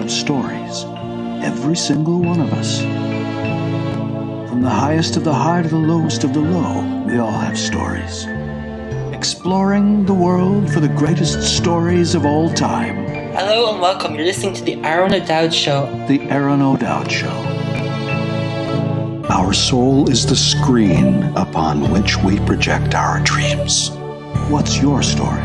have stories. Every single one of us. From the highest of the high to the lowest of the low, we all have stories. Exploring the world for the greatest stories of all time. Hello and welcome. You're listening to the Aron O'Dowd Show. The Aron O'Dowd Show. Our soul is the screen upon which we project our dreams. What's your story?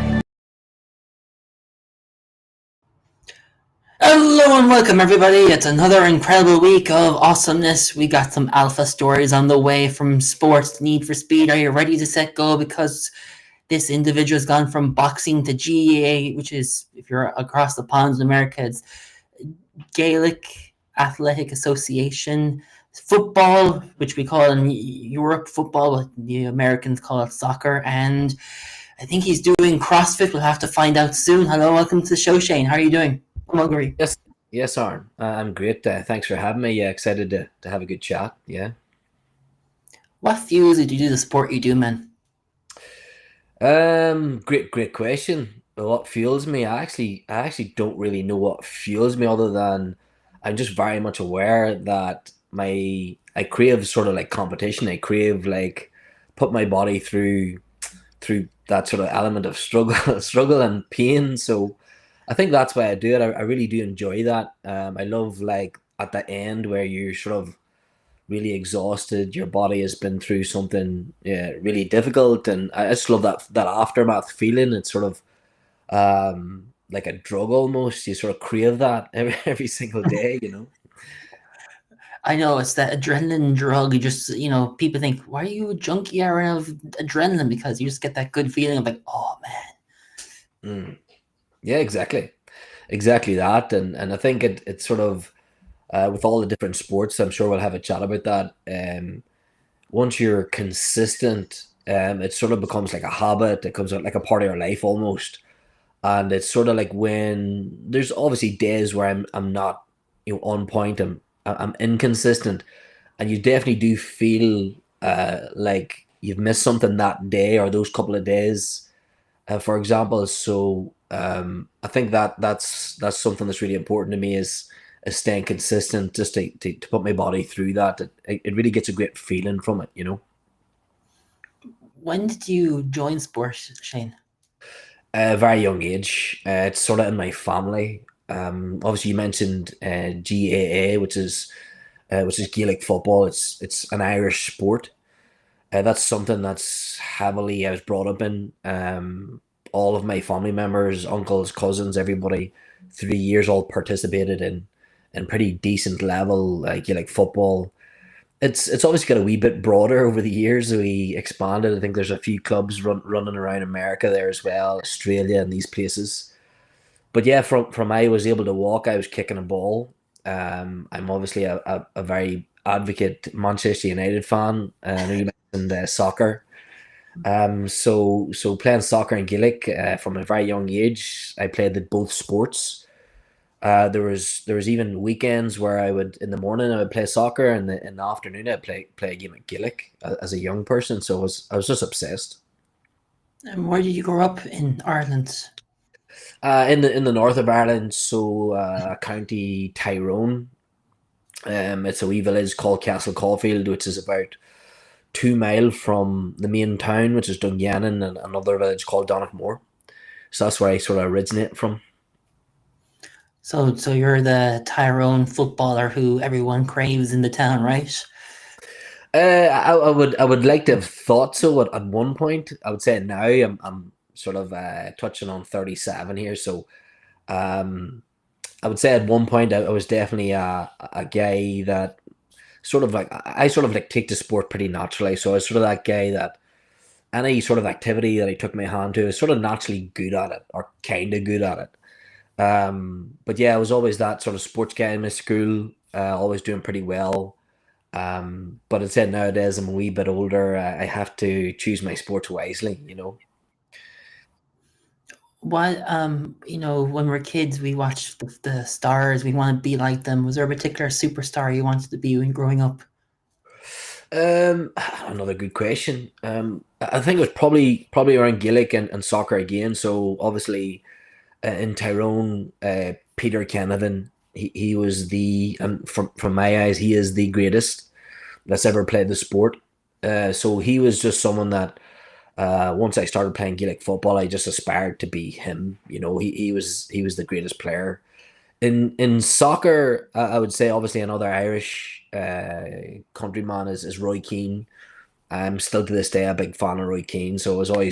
Hello and welcome everybody. It's another incredible week of awesomeness. We got some alpha stories on the way from sports to Need for Speed. Are you ready to set go? Because this individual has gone from boxing to GAA, which is, if you're across the pond in America, it's Gaelic Athletic Association. Football, which we call in Europe football, but the Americans call it soccer. And I think he's doing CrossFit. We'll have to find out soon. Hello, welcome to the show, Shane. How are you doing? Mulgrew. Yes, Aron. I'm great. Thanks for having me. Yeah, excited to have a good chat. Yeah. What fuels you to do the sport you do, man? Great question. What fuels me? I actually don't really know what fuels me, other than I'm just very much aware that I crave sort of like competition. I crave like put my body through that sort of element of struggle and pain. So I think that's why I do it. I really do enjoy that. I love like at the end where you're sort of really exhausted, your body has been through something really difficult, and I just love that aftermath feeling. It's sort of like a drug almost. You sort of crave that every single day, you know. I know, it's that adrenaline drug. You just, people think, why are you a junkie Aaron of adrenaline? Because you just get that good feeling of like, oh man. Yeah, exactly that, and I think it's sort of with all the different sports. I'm sure we'll have a chat about that. Once you're consistent, it sort of becomes like a habit. It comes out like a part of your life almost, and it's sort of like when there's obviously days where I'm not on point. I'm inconsistent, and you definitely do feel like you've missed something that day or those couple of days, for example. So I think that's something that's really important to me is staying consistent, just to put my body through that. It really gets a great feeling from it, you know. When did you join sports, Shane? A very young age. It's sort of in my family. Obviously, you mentioned GAA, which is Gaelic football. It's an Irish sport. That's something that's heavily I was brought up in. All of my family members, uncles, cousins, everybody through the years all participated in pretty decent level Gaelic football. It's obviously got a wee bit broader over the years. We expanded. I think there's a few clubs running around America there as well, Australia and these places. But yeah, from I was able to walk, I was kicking a ball. I'm obviously a very advocate Manchester United fan. I know you mentioned soccer. So playing soccer and Gaelic from a very young age, I played both sports. There was even weekends where I would in the morning I would play soccer, and in the afternoon I'd play a game of Gaelic as a young person. So I was just obsessed. And where did you grow up in Ireland? In the north of Ireland, so County Tyrone. It's a wee village called Castle Caulfield, which is about 2 mile from the main town, which is Dungannon, and another village called Donaghmore. So that's where I sort of originate from. So you're the Tyrone footballer who everyone craves in the town, right? I would like to have thought so at one point. I would say now I'm sort of touching on 37 here, so I would say at one point I was definitely a guy that sort of like I sort of like take the sport pretty naturally. So I was sort of that guy that any sort of activity that I took my hand to, I was sort of naturally good at it, or kind of good at it. But yeah, I was always that sort of sports guy in my school, always doing pretty well. But I'd say nowadays I'm a wee bit older. I have to choose my sports wisely, you know. What when we're kids, we watch the stars. We want to be like them. Was there a particular superstar you wanted to be when growing up? Another good question. I think it was probably around Gaelic and soccer again. So obviously in Tyrone, Peter Kennevan. He was and from my eyes, he is the greatest that's ever played the sport. So he was just someone that once I started playing Gaelic football, I just aspired to be him. He was the greatest player. In soccer, I would say obviously another Irish countryman is Roy Keane. I'm still to this day a big fan of Roy Keane. So I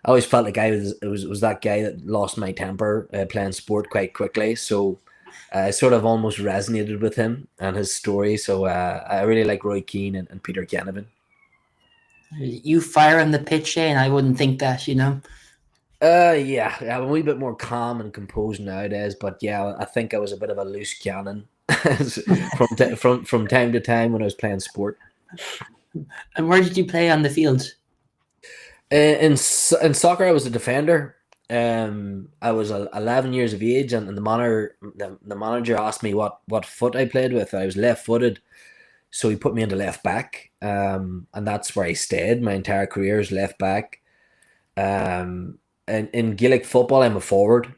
always felt like I was that guy that lost my temper playing sport quite quickly. So I sort of almost resonated with him and his story. So I really like Roy Keane and Peter Canavan. You fire on the pitch, and I wouldn't think that, you know. Yeah, I'm a wee bit more calm and composed nowadays, but yeah, I think I was a bit of a loose cannon from time to time when I was playing sport. And where did you play on the field? In soccer, I was a defender. I was 11 years of age, and the manager asked me what foot I played with. I was left-footed, so he put me into left back, and that's where I stayed my entire career as left back. And in Gaelic football, I'm a forward,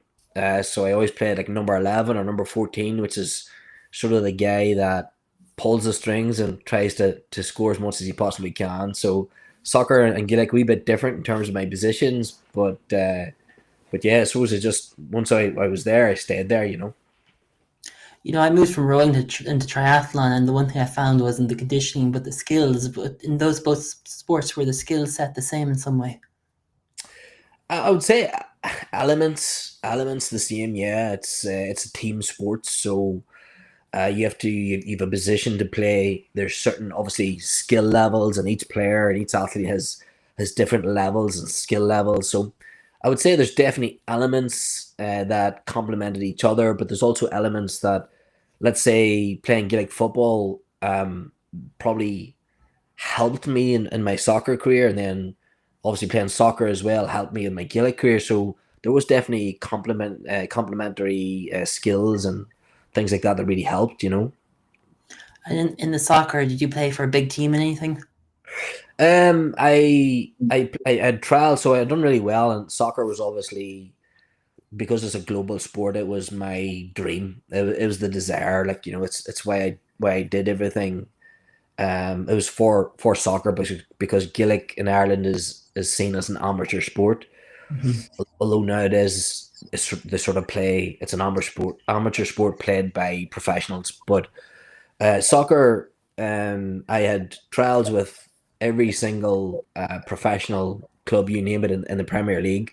so I always played like number 11 or number 14, which is sort of the guy that pulls the strings and tries to score as much as he possibly can. So soccer and Gaelic a wee bit different in terms of my positions, but yeah, I suppose it just once I was there, I stayed there. You know, I moved from rowing into triathlon, and the one thing I found wasn't the conditioning, but the skills. But in those both sports, were the skill set the same in some way? I would say elements the same. Yeah, it's a team sport, so you have a position to play. There's certain obviously skill levels, and each player and each athlete has different levels and skill levels. So I would say there's definitely elements that complemented each other, but there's also elements that, let's say, playing Gaelic football probably helped me in my soccer career, and then obviously playing soccer as well helped me in my Gaelic career. So there was definitely complementary skills and things like that that really helped. And in the soccer, did you play for a big team in anything? I had trials, so I had done really well, and soccer was obviously, because it's a global sport, it was my dream. It was the desire, like it's why I did everything. It was for soccer, because Gaelic in Ireland is seen as an amateur sport, although nowadays they sort of play. It's an amateur sport played by professionals. But soccer, I had trials with every single professional club, you name it, in the Premier League,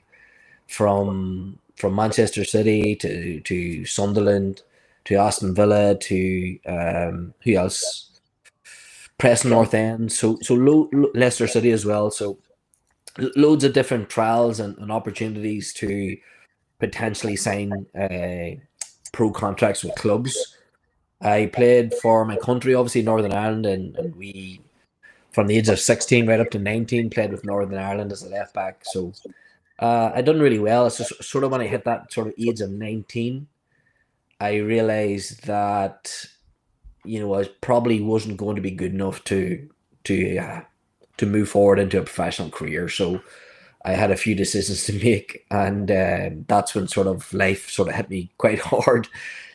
from Manchester City to Sunderland to Aston Villa to who else? Preston North End, Leicester City as well. So loads of different trials and opportunities to potentially sign pro contracts with clubs. I played for my country, obviously Northern Ireland, and we, from the age of 16 right up to 19, played with Northern Ireland as a left back. So I done really well. It's just sort of when I hit that sort of age of 19, I realized that I probably wasn't going to be good enough to move forward into a professional career. So I had a few decisions to make, and that's when sort of life sort of hit me quite hard,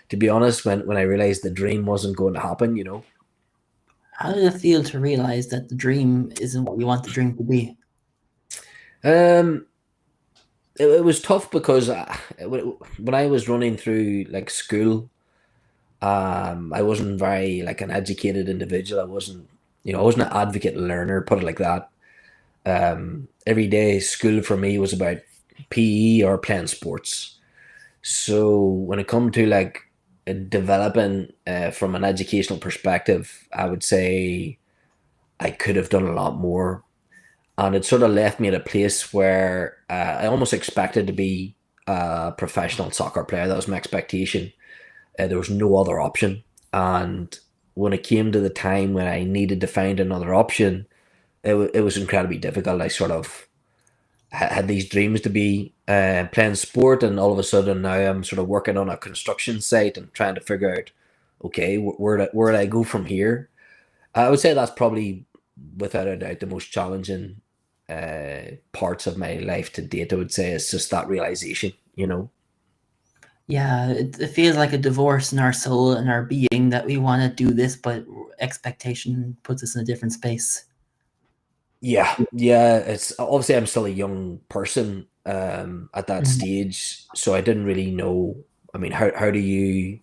to be honest. When I realized the dream wasn't going to happen. How did it feel to realize that the dream isn't what you want the dream to be? Um, it was tough because when I was running through like school, I wasn't very like an educated individual. I wasn't an advocate learner, put it like that. Every day school for me was about PE or playing sports. So when it come to like developing from an educational perspective, I would say I could have done a lot more, and it sort of left me at a place where I almost expected to be a professional soccer player. That was my expectation. There was no other option. And when it came to the time when I needed to find another option, it was incredibly difficult. I sort of had these dreams to be playing sport, and all of a sudden now I'm sort of working on a construction site and trying to figure out, okay, where do I go from here? I would say that's probably, without a doubt, the most challenging parts of my life to date. I would say it's just that realization. Yeah, it feels like a divorce in our soul and our being that we want to do this, but expectation puts us in a different space. Yeah. It's obviously I'm still a young person at that Mhm. stage, so I didn't really know. I mean, how do you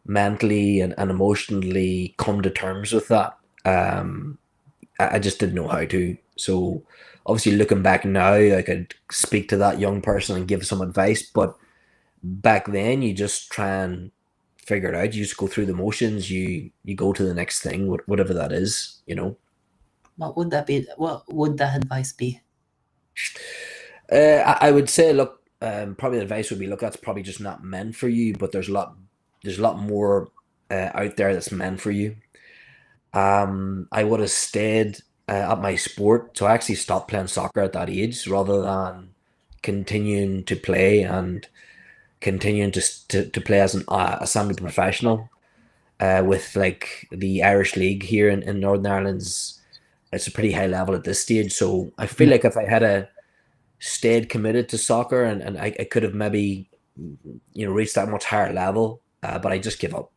mentally and emotionally come to terms with that? I just didn't know how to. So obviously, looking back now, I could speak to that young person and give some advice. But back then, you just try and figure it out. You just go through the motions. You go to the next thing, whatever that is. You know. What would that be? What would that advice be? I would say, look, probably the advice would be, look, that's probably just not meant for you. But there's a lot more out there that's meant for you. I would have stayed at my sport. So I actually stopped playing soccer at that age rather than continuing to play and continuing to play as a semi-professional with like the Irish League here in Northern Ireland's. It's a pretty high level at this stage. So I feel Yeah. like if I had a stayed committed to soccer and I could have maybe reached that much higher level, but I just give up.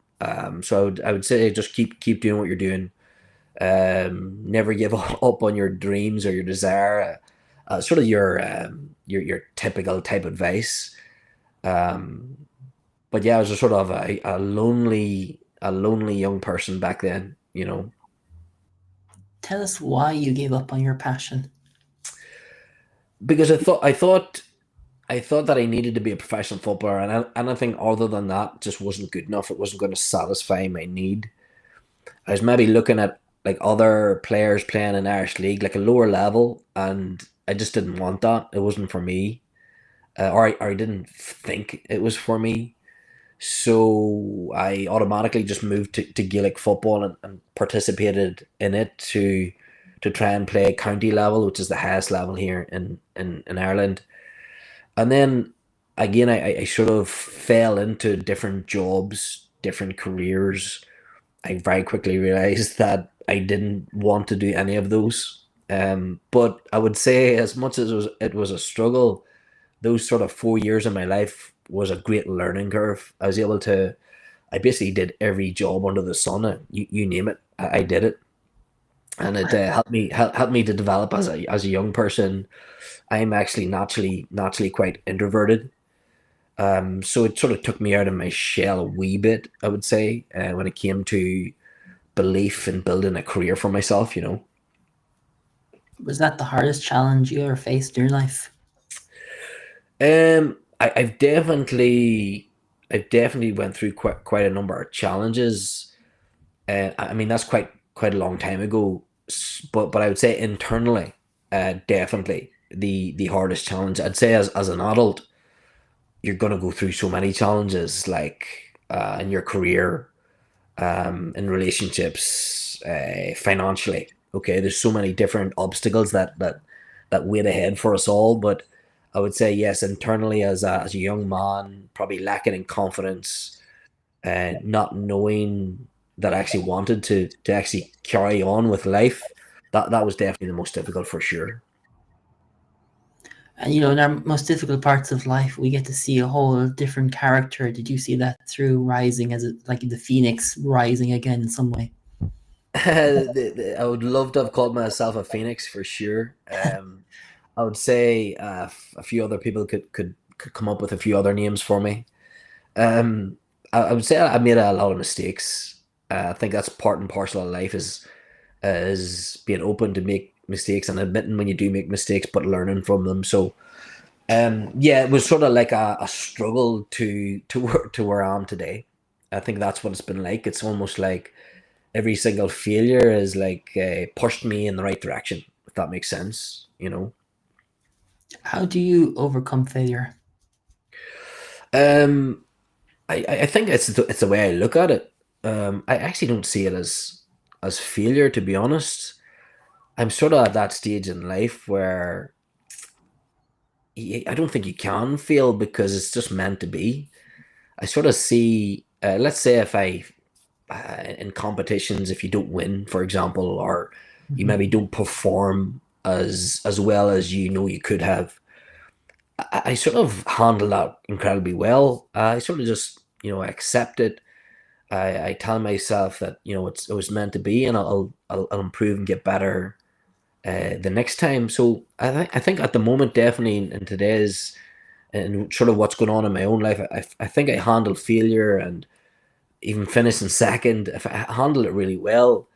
So I would say just keep doing what you're doing. Never give up on your dreams or your desire. Sort of your typical type advice. Um, but yeah, I was a sort of a lonely young person back then. Tell us why you gave up on your passion. Because I thought that I needed to be a professional footballer, and anything other than that just wasn't good enough. It wasn't going to satisfy my need. I was maybe looking at like other players playing in Irish League, like a lower level, and I just didn't want that. It wasn't for me, or I didn't think it was for me. So I automatically just moved to Gaelic football and participated in it to try and play county level, which is the highest level here in Ireland. And then again, I sort of fell into different jobs, different careers. I very quickly realized that I didn't want to do any of those. But I would say, as much as it was a struggle, those sort of 4 years of my life was a great learning curve. I basically did every job under the sun. You name it, I did it, and it helped me to develop as a young person. I'm actually naturally quite introverted. So it sort of took me out of my shell a wee bit, I would say, when it came to belief in building a career for myself. Was that the hardest challenge you ever faced in your life? I've definitely went through quite a number of challenges. I mean, that's quite a long time ago, but I would say internally, definitely the hardest challenge. I'd say as an adult, you're gonna go through so many challenges, like in your career, in relationships, financially. Okay, there's so many different obstacles that wait ahead for us all. But I would say yes, internally as a young man, probably lacking in confidence, not knowing that I actually wanted to actually carry on with life. That was definitely the most difficult for sure. And in our most difficult parts of life, we get to see a whole different character. Did you see that through Rising, as like the Phoenix rising again in some way? I would love to have called myself a phoenix for sure. I would say a few other people could come up with a few other names for me. I would say I made a lot of mistakes. I think that's part and parcel of life is being open to make mistakes and admitting when you do make mistakes, but learning from them. So yeah, it was sort of like a struggle to where I am today. I think that's what it's been like. It's almost like every single failure is like pushed me in the right direction, if that makes sense. How do you overcome failure? um I think it's the way I look at it. I actually don't see it as failure, to be honest. I'm sort of at that stage in life where I don't think you can fail because it's just meant to be. I sort of see, let's say if I in competitions, if you don't win, for example, or you Mhm. maybe don't perform as well as you know you could have, I sort of handle that incredibly well. I sort of just, accept it. I tell myself that, it was meant to be, and I'll improve and get better the next time. So I think at the moment, definitely in today's, and sort of what's going on in my own life, I think I handle failure and even finishing second. If I handle it really well,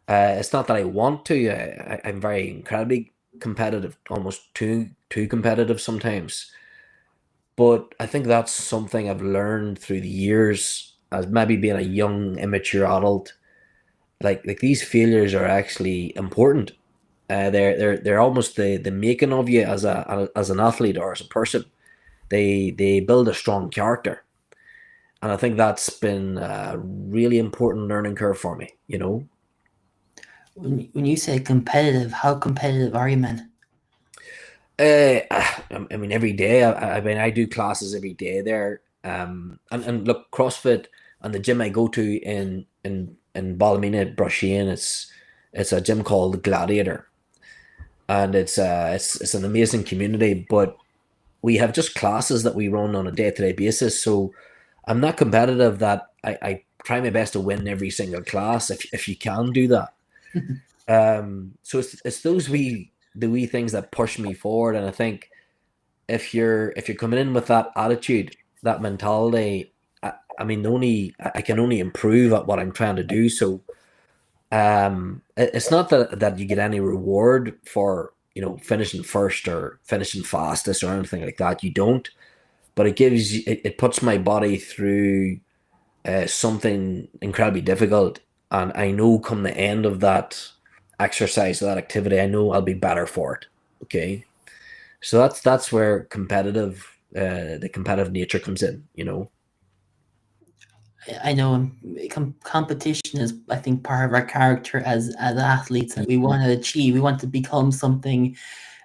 it's not that I want to. I'm very incredibly competitive, almost too competitive sometimes. But I think that's something I've learned through the years as maybe being a young, immature adult. Like these failures are actually important. They're almost the making of you as an athlete or as a person. They build a strong character, and I think that's been a really important learning curve for me. When you say competitive, how competitive are you, man? I mean, every day. I mean, I do classes every day there. And look, CrossFit and the gym I go to in Ballymena, Brushian, it's a gym called Gladiator, and it's an amazing community. But we have just classes that we run on a day to day basis. So I'm not competitive. That I try my best to win every single class. If you can do that. So it's the wee things that push me forward, and I think if you're coming in with that attitude, that mentality, I mean, I can only improve at what I'm trying to do. So it's not that you get any reward for finishing first or finishing fastest or anything like that. You don't, but it puts my body through something incredibly difficult, and I know come the end of that exercise, that activity, I know I'll be better for it. Okay, so that's where the competitive nature comes in. I know competition is, I think, part of our character as athletes that we want to achieve. We want to become something,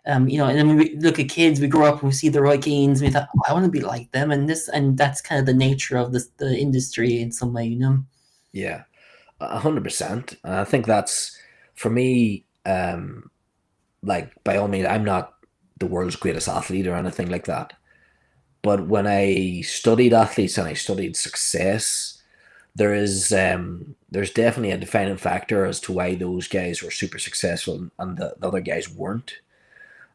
and then when we look at kids, we grow up and we see the right gains, and we thought, oh, I want to be like them, and that's kind of the nature of the industry in some way. Yeah, 100%. I think that's for me. Like, by all means, I'm not the world's greatest athlete or anything like that. But when I studied athletes and I studied success, there's definitely a defining factor as to why those guys were super successful and the other guys weren't.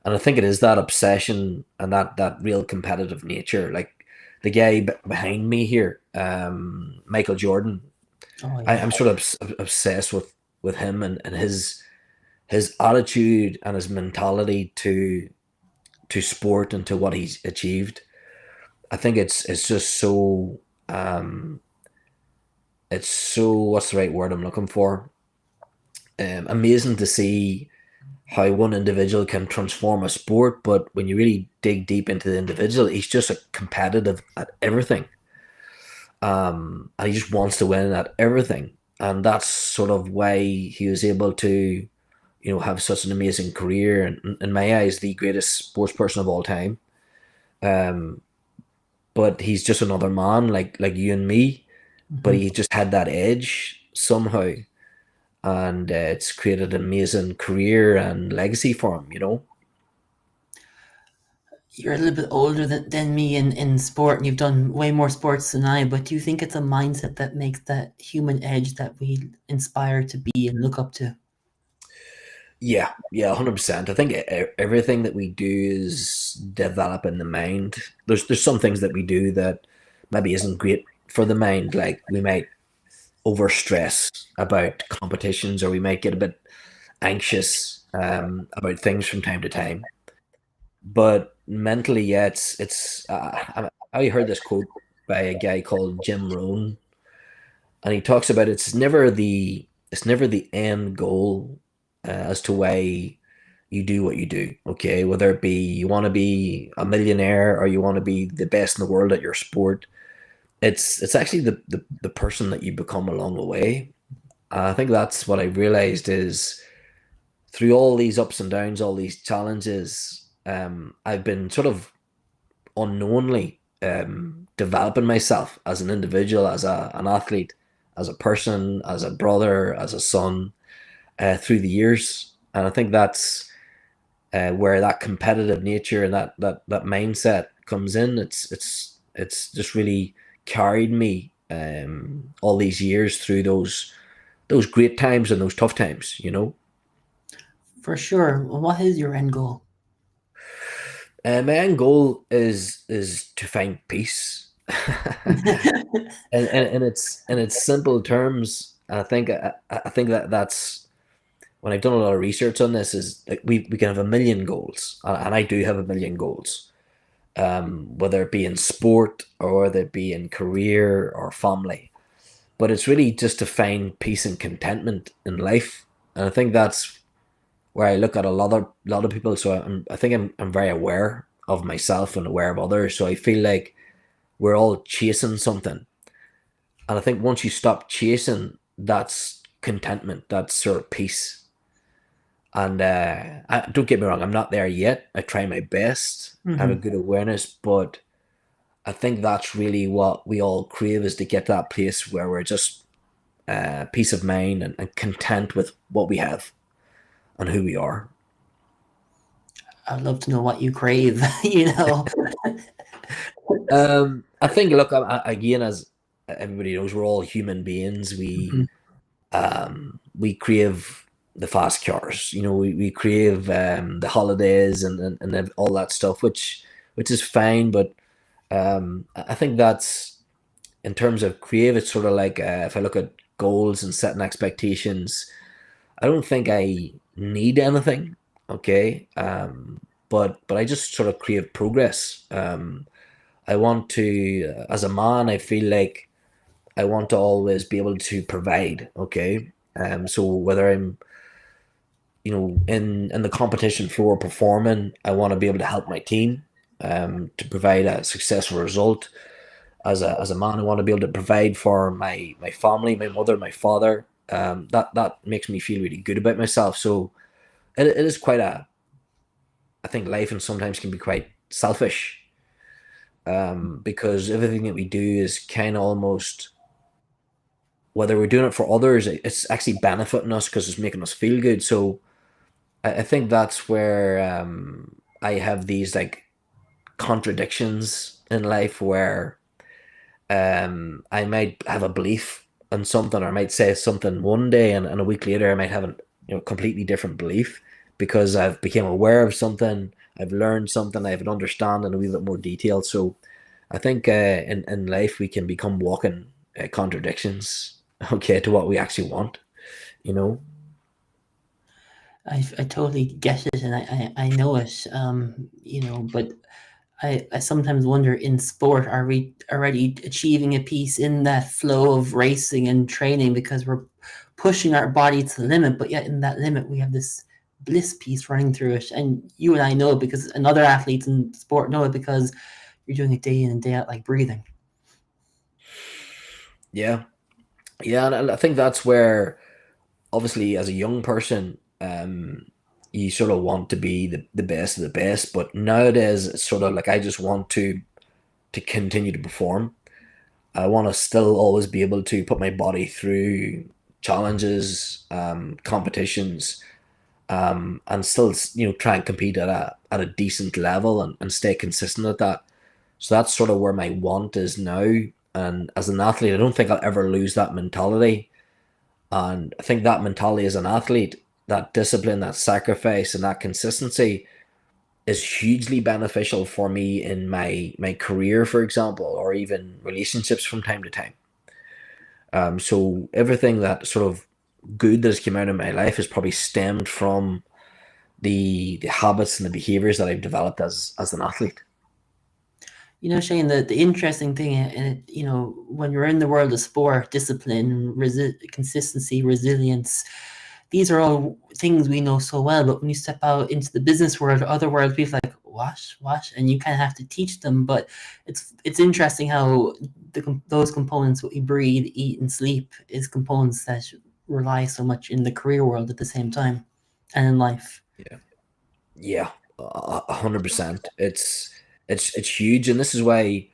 And I think it is that obsession and that real competitive nature. Like the guy behind me here, Michael Jordan. Oh yeah. I'm sort of obsessed with him and his attitude and his mentality to sport and to what he's achieved. I think it's just so it's so, what's the right word I'm looking for? Amazing to see how one individual can transform a sport, but when you really dig deep into the individual, he's just a competitive at everything. And he just wants to win at everything. And that's sort of why he was able to, have such an amazing career, and in my eyes, the greatest sports person of all time. Um, but he's just another man like you and me, but he just had that edge somehow, and it's created an amazing career and legacy for him. You're a little bit older than me in sport, and you've done way more sports than I, but do you think it's a mindset that makes that human edge that we inspire to be and look up to? Yeah, 100%. I think everything that we do is develop in the mind. There's some things that we do that maybe isn't great for the mind, like we might overstress about competitions, or we might get a bit anxious about things from time to time. But mentally, yeah, it's. I heard this quote by a guy called Jim Rohn, and he talks about it's never the end goal as to why you do what you do. Okay, whether it be you want to be a millionaire or you want to be the best in the world at your sport, it's actually the person that you become along the way. I think that's what I realized is through all these ups and downs, all these challenges, I've been sort of unknowingly developing myself as an individual, as an athlete, as a person, as a brother, as a son, through the years. And I think where that competitive nature and that mindset comes in. It's just really carried me all these years through those great times and those tough times, you know. For sure. What is your end goal? My end goal is to find peace, and in its simple terms. I think that's when I've done a lot of research on this, is like we can have a million goals, and I do have a million goals, whether it be in sport or whether it be in career or family. But it's really just to find peace and contentment in life, and I think that's where I look at a lot of people. So I think I'm very aware of myself and aware of others. So I feel like we're all chasing something, and I think once you stop chasing, that's contentment, that's sort of peace. And don't get me wrong, I'm not there yet. I try my best, I have a good awareness, but I think that's really what we all crave, is to get to that place where we're just peace of mind and content with what we have and who we are. I'd love to know what you crave, you know. I think, look, again, as everybody knows, we're all human beings. We crave the fast cars, you know. We crave the holidays and all that stuff, which is fine. But I think that's, in terms of crave, it's sort of like, if I look at goals and setting expectations, I don't think I need anything. Okay. But I just sort of crave progress. I want to, as a man, I feel like I want to always be able to provide. Okay. So whether I'm, you know, in the competition floor performing, I want to be able to help my team, to provide a successful result. As a man, I want to be able to provide for my family, my mother, my father. That makes me feel really good about myself. So it is quite a, I think life and sometimes can be quite selfish, because everything that we do is kind of almost, whether we're doing it for others, it's actually benefiting us because it's making us feel good. So I think that's where I have these like contradictions in life, where I might have a belief in something, or I might say something one day, and a week later I might have a, you know, completely different belief, because I've become aware of something, I've learned something, I have an understanding a wee bit more detailed. So I think in life we can become walking contradictions, okay, to what we actually want, you know. I totally get it, and I know it, you know, but I sometimes wonder, in sport, are we already achieving a piece in that flow of racing and training, because we're pushing our body to the limit, but yet in that limit we have this bliss piece running through it. And you and I know it, because, and other athletes in sport know it, because you're doing it day in and day out, like breathing. Yeah, yeah, and I think that's where, obviously, as a young person, you sort of want to be the best of the best. But nowadays, it's sort of like I just want to continue to perform. I want to still always be able to put my body through challenges, competitions, and still, you know, try and compete at a decent level, and stay consistent at that. So that's sort of where my want is now. And as an athlete, I don't think I'll ever lose that mentality. And I think that mentality as an athlete, that discipline, that sacrifice, and that consistency is hugely beneficial for me in my career, for example, or even relationships from time to time. So everything that sort of good that has come out of my life has probably stemmed from the habits and the behaviors that I've developed as an athlete. You know, Shane, the interesting thing, and it, you know, when you're in the world of sport, discipline, consistency, resilience, these are all things we know so well. But when you step out into the business world or other worlds, people are like, what? And you kind of have to teach them. But it's interesting how those components, what we breathe, eat, and sleep, is components that rely so much in the career world at the same time, and in life. Yeah, yeah, 100%. It's huge, and this is why,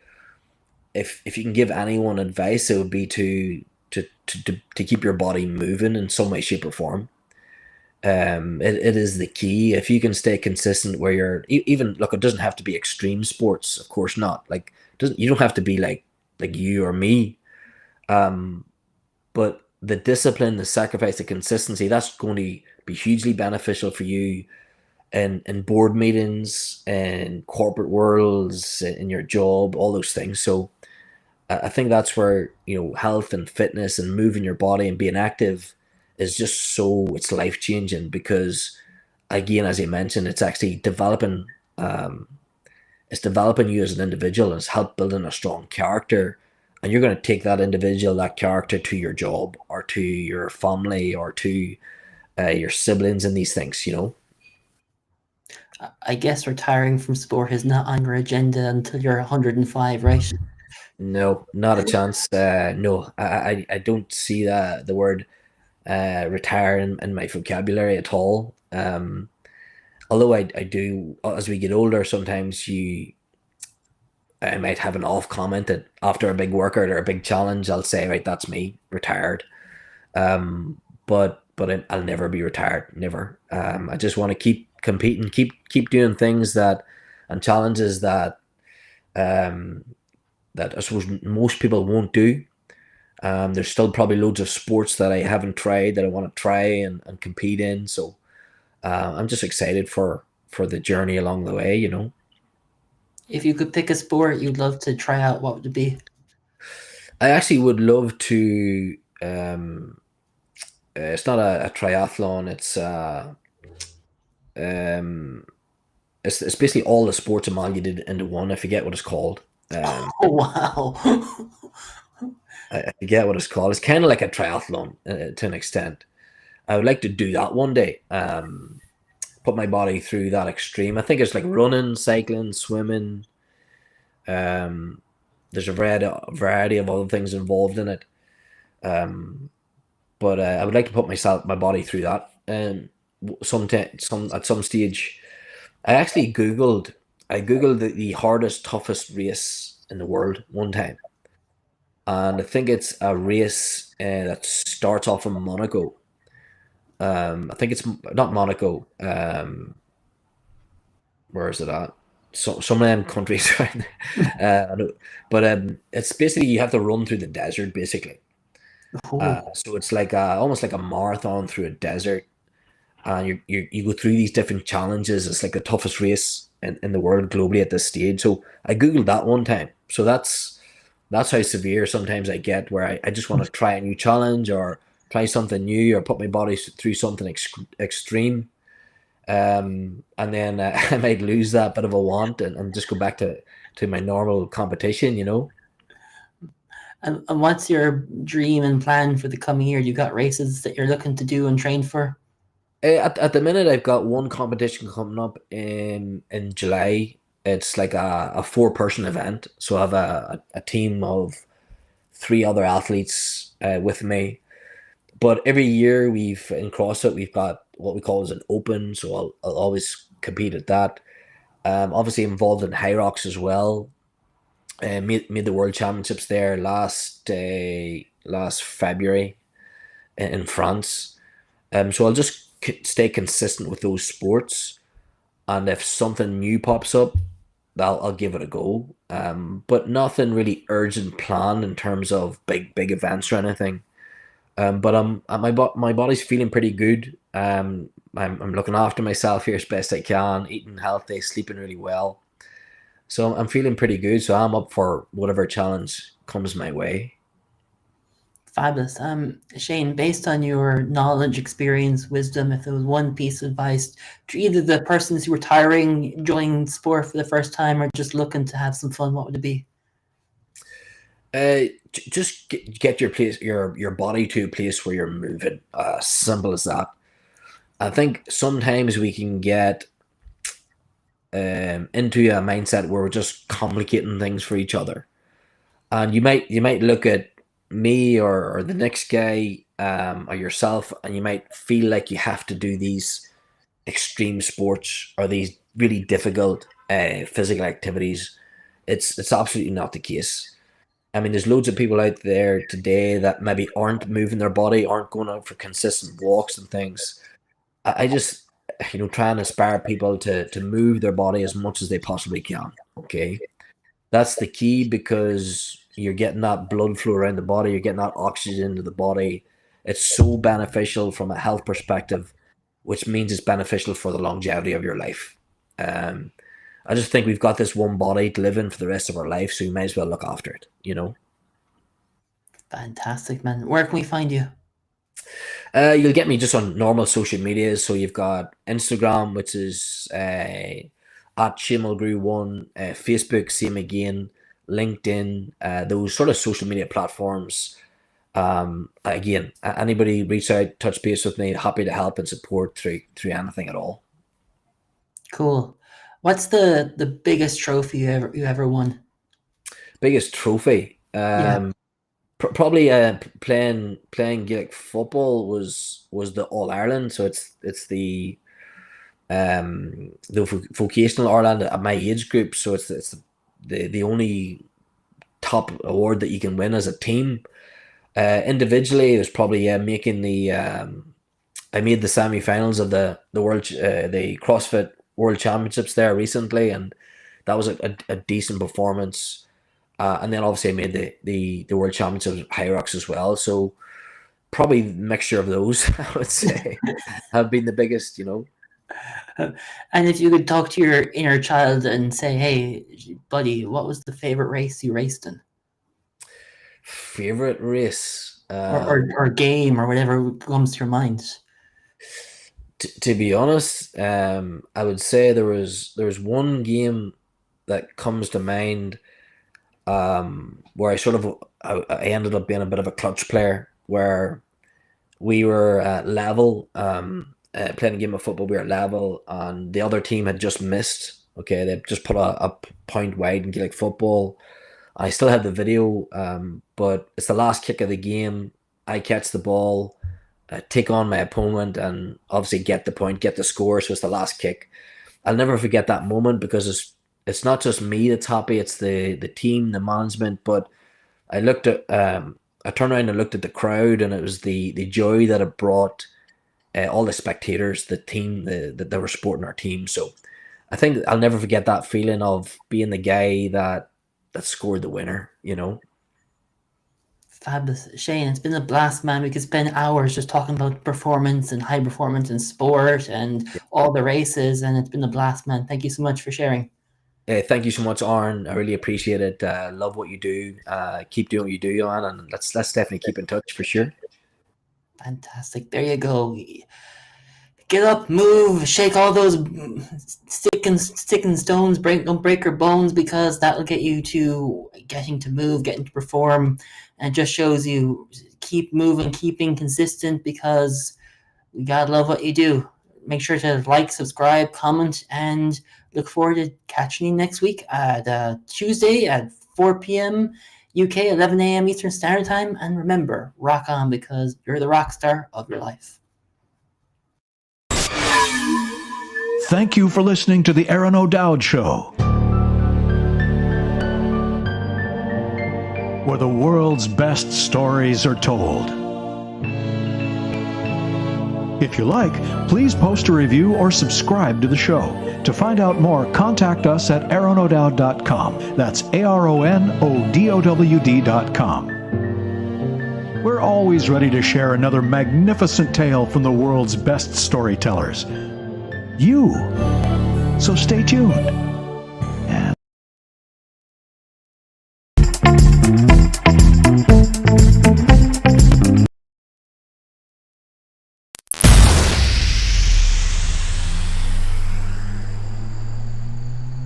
if you can give anyone advice, it would be to keep your body moving in some way, shape, or form. It is the key. If you can stay consistent where you're even look, it doesn't have to be extreme sports, of course not. Like doesn't you don't have to be like you or me. Um, but the discipline, the sacrifice, the consistency, that's going to be hugely beneficial for you in board meetings and corporate worlds in your job, all those things. So I think that's where health and fitness and moving your body and being active is just so it's life changing because again, as you mentioned, it's actually um, developing you as an individual and it's help building a strong character. And you're going to take that individual, that character to your job or to your family or to your siblings and these things. I guess retiring from sport is not on your agenda until you're 105, right? No, not a chance. No, I don't see the word retire in my vocabulary at all. Although I do, as we get older, sometimes I might have an off comment that after a big workout or a big challenge, I'll say, right, that's me, retired. But I'll never be retired, never. I just want to keep competing, keep doing things and challenges that I suppose most people won't do. There's still probably loads of sports that I haven't tried that I want to try and compete in. So I'm just excited for the journey along the way. If you could pick a sport you'd love to try out, what would it be? I actually would love to. It's not a triathlon. Um, it's basically all the sports amalgamated into one. I forget what it's called. Oh, wow. I forget what it's called. It's kind of like a triathlon to an extent. I would like to do that one day. Put my body through that extreme. I think it's like running, cycling, swimming. There's a variety of other things involved in it. But I would like to put my body through that. At some stage, I googled the hardest, toughest race in the world one time, and I think it's a race that starts off in Monaco. I think it's not Monaco. Where is it at? Some of them countries, right? But it's basically you have to run through the desert, basically. Oh, So it's like almost like a marathon through a desert, and you go through these different challenges. It's like the toughest race in the world globally at this stage. So I googled that one time. So that's how severe sometimes I get, where I just want to try a new challenge or try something new or put my body through something extreme. And then I might lose that bit of a want and just go back to my normal competition. and what's your dream and plan for the coming year? You got races that you're looking to do and train for? At the minute, I've got one competition coming up in July. It's like a 4-person event, so I have a team of 3 other athletes with me. But every year in CrossFit we've got what we call as an open, so I'll always compete at that. Obviously involved in Hyrox as well. Made the World Championships there last February in France. So I'll just stay consistent with those sports, and if something new pops up, I'll give it a go. But nothing really urgent planned in terms of big events or anything. But my body's feeling pretty good. I'm looking after myself here as best I can, eating healthy, sleeping really well. So I'm feeling pretty good. So I'm up for whatever challenge comes my way. Fabulous. Shane, based on your knowledge, experience, wisdom, if there was one piece of advice to either the persons who are retiring, joining sport for the first time, or just looking to have some fun, what would it be? Just get your body to a place where you're moving. Simple as that. I think sometimes we can get into a mindset where we're just complicating things for each other, and you might look at me or the next guy or yourself, and you might feel like you have to do these extreme sports or these really difficult physical activities. It's absolutely not the case. I mean, there's loads of people out there today that maybe aren't moving their body, aren't going out for consistent walks and things, I just, try and inspire people to move their body as much as they possibly can. Okay. That's the key, because you're getting that blood flow around the body, you're getting that oxygen into the body. It's so beneficial from a health perspective, which means it's beneficial for the longevity of your life. I just think we've got this one body to live in for the rest of our life, so we might as well look after it. Fantastic, man. Where can we find you? You'll get me just on normal social media. So you've got Instagram, which is at Mulgrew1, Facebook, same again, LinkedIn, those sort of social media platforms. Again, anybody reach out, touch base with me, happy to help and support through anything at all. Cool. What's the biggest trophy you ever won? Biggest trophy? Yeah. Probably playing Gaelic football was the All Ireland. So it's the vocational Ireland at my age group. So it's the only top award that you can win as a team. Individually, it was probably making the I made the semi-finals of the CrossFit World Championships there recently, and that was a decent performance. And then obviously I made the World Championships of Hyrox as well. So probably a mixture of those, I would say, have been the biggest. And if you could talk to your inner child and say, "Hey, buddy, what was the favorite race you raced in?" Favorite race, or game, or whatever comes to your mind. To be honest, I would say there was one game that comes to mind, where I ended up being a bit of a clutch player, where we were at level, playing a game of football. We were at level, and the other team had just missed. Okay, they just put a point wide in Gaelic football. I still have the video, but it's the last kick of the game. I catch the ball, take on my opponent, and obviously get the point, get the score. So it's the last kick. I'll never forget that moment, because it's not just me that's happy, it's the team, the management. But I looked at, I turned around and looked at the crowd, and it was the joy that it brought all the spectators, the team, that they were supporting our team. So I think I'll never forget that feeling of being the guy that scored the winner. Fabulous. Shane, it's been a blast, man. We could spend hours just talking about performance and high performance in sport and all the races, and it's been a blast, man. Thank you so much for sharing. Thank you so much, Aron. I really appreciate it. Love what you do. Keep doing what you do, man, and let's definitely keep in touch for sure. Fantastic. There you go. Get up, move, shake all those sticking stones, don't break your bones, because that'll get you to getting to move, getting to perform, and it just shows you keep moving, keep being consistent, because we gotta love what you do. Make sure to like, subscribe, comment, and look forward to catching you next week at Tuesday at 4 p.m. UK, 11 a.m. Eastern Standard Time. And remember, rock on, because you're the rock star of your life. Thank you for listening to the Aron O'Dowd Show, where the world's best stories are told. If you like, please post a review or subscribe to the show. To find out more, contact us at aronodowd.com. That's ARONODOWD.com. We're always ready to share another magnificent tale from the world's best storytellers. So stay tuned.